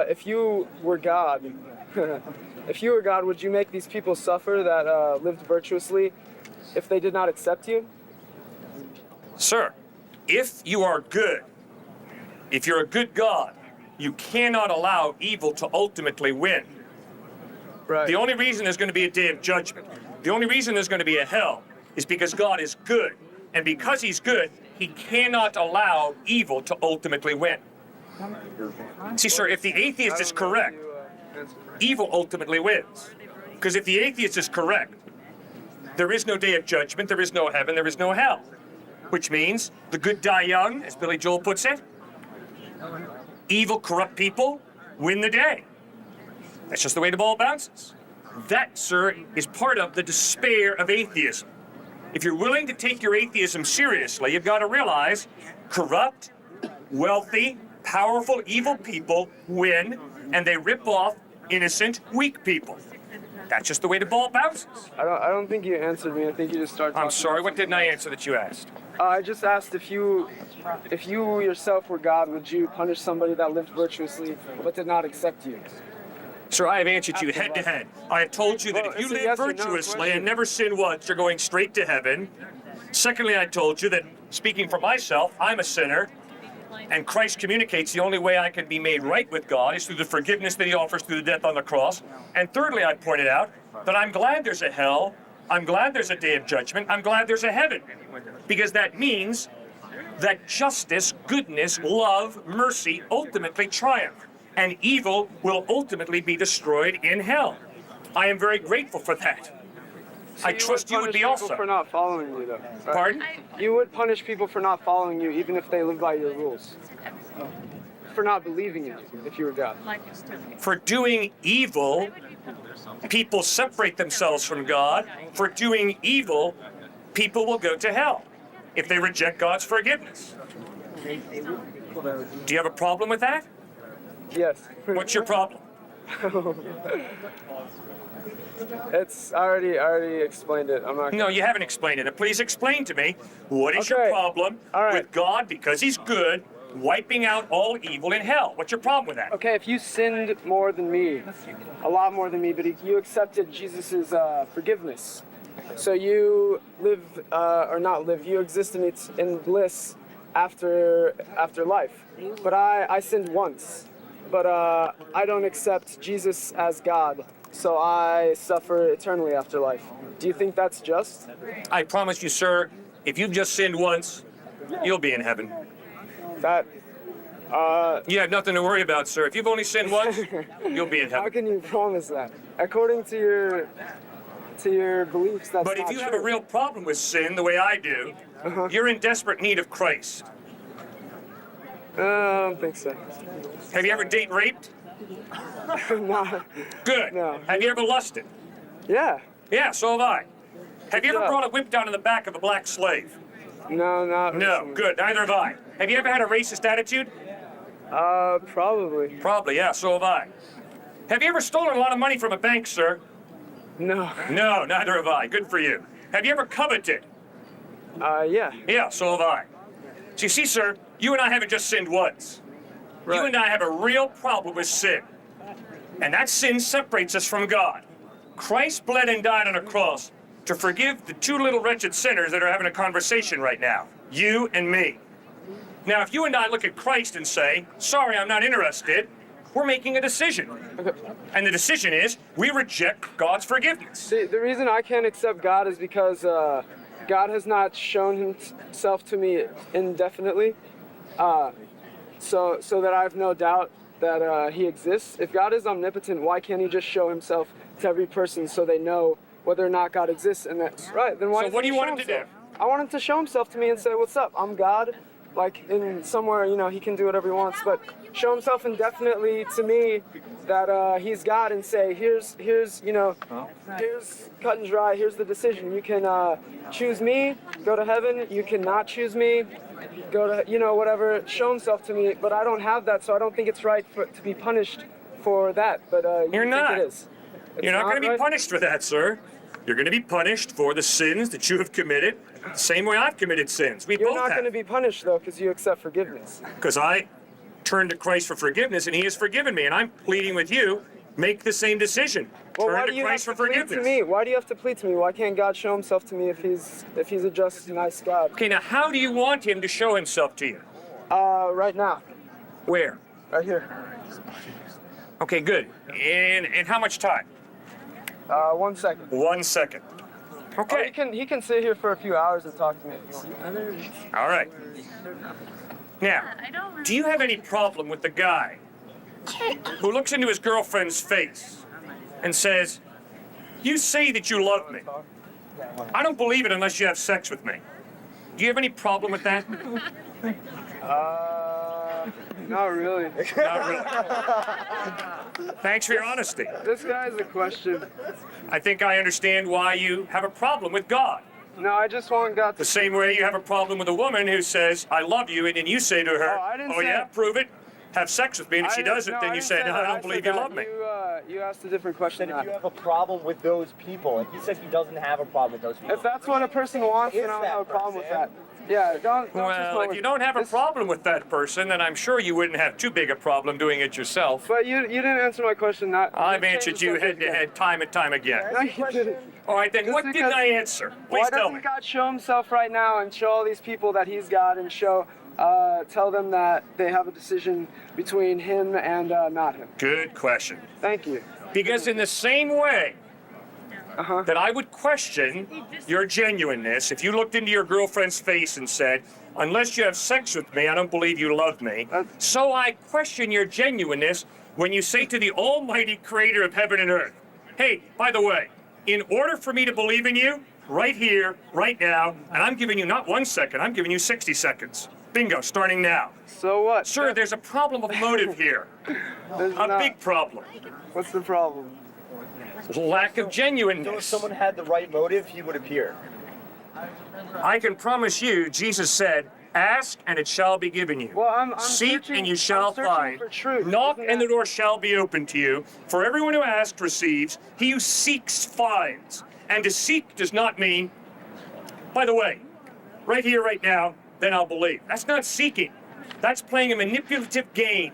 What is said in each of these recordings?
If you were God, if you were God, would you make these people suffer that lived virtuously if they did not accept you? Sir, if you are good, if you're a good God, you cannot allow evil to ultimately win. Right. The only reason there's going to be a day of judgment, the only reason there's going to be a hell, is because God is good. And because he's good, he cannot allow evil to ultimately win. See, sir, if the atheist is correct, evil ultimately wins. Because if the atheist is correct, there is no day of judgment, there is no heaven, there is no hell. Which means the good die young, as Billy Joel puts it. Evil, corrupt people win the day. That's just the way the ball bounces. That, sir, is part of the despair of atheism. If you're willing to take your atheism seriously, you've got to realize corrupt, wealthy, powerful, evil people win, and they rip off innocent, weak people. That's just the way the ball bounces. I don't think you answered me. I think you just started talking. I'm sorry, what didn't I answer that you asked? I just asked if you yourself were God, would you punish somebody that lived virtuously but did not accept you? Sir, I have answered you head to head. I have told you that if you live virtuously and never sin once, you're going straight to heaven. Secondly, I told you that, speaking for myself, I'm a sinner, and Christ communicates the only way I can be made right with God is through the forgiveness that he offers through the death on the cross. And thirdly, I pointed out that I'm glad there's a hell, I'm glad there's a day of judgment, I'm glad there's a heaven, because that means that justice, goodness, love, mercy ultimately triumph, and evil will ultimately be destroyed in hell. I am very grateful for that. So I trust you would be also. for not following you, though. Right? Pardon? You would punish people for not following you, even if they live by your rules. For not believing in you, if you were God. For doing evil, people separate themselves from God. For doing evil, people will go to hell if they reject God's forgiveness. Do you have a problem with that? Yes. What's your problem? I already explained it. I'm not. No, you haven't explained it. Please explain to me, what is your Okay. problem with God, because he's good, wiping out all evil in hell? What's your problem with that? Okay, if you sinned more than me, a lot more than me, but you accepted Jesus' forgiveness, so you live, or not live, you exist in bliss after life. But I sinned once, but I don't accept Jesus as God, so I suffer eternally after life. Do you think that's just? I promise you, sir, if you've just sinned once, you'll be in heaven. That, You have nothing to worry about, sir. If you've only sinned once, you'll be in how heaven. can you promise that? According to your beliefs, that's But if not you true. have a real problem with sin, the way I do, you're in desperate need of Christ. I don't think so. Have you ever date raped? No. Good. No. Have you ever lusted? Yeah. Yeah, so have I. Have you ever Yeah. brought a whip down in the back of a black slave? No, not No, recently. good. Neither have I. Have you ever had a racist attitude? Probably. Probably, yeah, so have I. Have you ever stolen a lot of money from a bank, sir? No. No, neither have I. Good for you. Have you ever coveted? Yeah. Yeah, so have I. So you see, sir, you and I haven't just sinned once. Right. You and I have a real problem with sin. And that sin separates us from God. Christ bled and died on a cross to forgive the two little wretched sinners that are having a conversation right now, you and me. Now, if you and I look at Christ and say, sorry, I'm not interested, we're making a decision. Okay. And the decision is, we reject God's forgiveness. The reason I can't accept God is because God has not shown himself to me indefinitely, so that I have no doubt that he exists. If God is omnipotent, why can't he just show himself to every person so they know whether or not God exists? And that's right. Then why? So what do you want him to do? I want him to show himself to me and say, "What's up? I'm God." Like in somewhere, he can do whatever he wants, but show himself indefinitely to me that he's God, and say, here's cut and dry. Here's the decision. You can choose me, go to heaven. You cannot choose me, go to whatever. Show himself to me, but I don't have that, so I don't think it's right to be punished for that. But You're you not. think it is. You're not going to be right? punished for that, sir. You're going to be punished for the sins that you have committed, the same way I've committed sins. We You're both not have. going to be punished though, because you accept forgiveness. Because I turned to Christ for forgiveness, and he has forgiven me. And I'm pleading with you, make the same decision. Well, why Turn do to you have Christ to for plead to forgiveness. me? Why do you have to plead to me? Why can't God show himself to me if he's a just, nice God? Okay, now how do you want him to show himself to you? Right now. Where? Right here. Okay, good. And how much time? 1 second. 1 second. Oh, Okay. he can sit here for a few hours and talk to me. All right. Now, do you have any problem with the guy who looks into his girlfriend's face and says, "You say that you love me. I don't believe it unless you have sex with me." Do you have any problem with that? Not really. Not really. Thanks for your honesty. This guy's a question. I think I understand why you have a problem with God. No, I just want God to. The same way you have a problem with a woman who says, "I love you," and then you say to her, Oh, I didn't say yeah, it. prove it. Have sex with me, and if she doesn't, then you say, "No, I don't believe you love me." You asked a different question. Said if you have a problem with those people, and he said he doesn't have a problem with those people. If that's what a person wants, then I don't have a problem with that. Yeah, don't Well, if you don't have a this- problem with that person, then I'm sure you wouldn't have too big a problem doing it yourself. But you didn't answer my question. I've changed answered the you subject head to head, time and time again. again. No, you didn't. All right, then Just what didn't because- I answer? Why Please tell doesn't me. God show himself right now and show all these people that he's God and tell them that they have a decision between him and not him? Good question. Thank you. Because in the same way Uh-huh. that I would question your genuineness if you looked into your girlfriend's face and said, "Unless you have sex with me, I don't believe you love me," so I question your genuineness when you say to the almighty creator of heaven and earth, "Hey, by the way, in order for me to believe in you, right here, right now, and I'm giving you not 1 second, I'm giving you 60 seconds. Bingo, starting now." So what? Sir, there's a problem of motive here. There's A not. big problem. What's the problem? Lack of So if genuineness. someone had the right motive, he would appear. I can promise you, Jesus said, "Ask and it shall be given you. Well, I'm Seek searching, and you shall I'm searching find. for truth. Knock Isn't and the that- door shall be opened to you. For everyone who asks receives. He who seeks finds. And to seek does not mean, by the way, right here, right now, then I'll believe. That's not seeking. That's playing a manipulative game.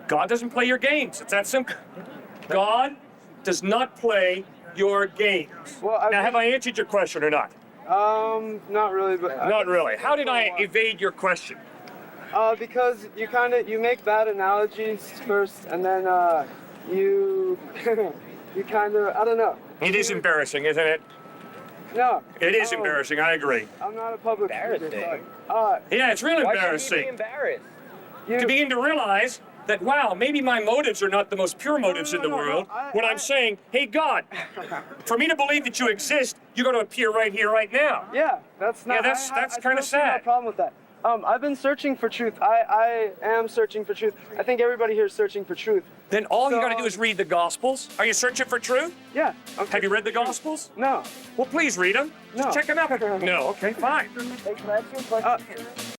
God doesn't play your games. It's that simple. God does not play your games. Well, Now, have I answered your question or not? Not really, but Not really. How did I evade your question? Because you make bad analogies first, and then you you kind of I don't know. It is embarrassing, isn't it? No. It is Oh, embarrassing. I agree. I'm not a public figure. Embarrassing. Sorry. Yeah, it's real Why should he be embarrassing embarrassed? to begin to realize that, wow, maybe my motives are not the most pure motives in the no, world. I- When I'm saying, "Hey, God, for me to believe that you exist, you got to appear right here, right now." Yeah, that's not. that's I kinda still see no sad. problem with that. I've been searching for truth. I am searching for truth. I think everybody here is searching for truth. Then all you So, got to do is read the Gospels. Are you searching for truth? Yeah. Okay. Have you read the Gospels? No. Well, please read them. No. Check them out. No. Okay, fine. Hey, can I ask you a question?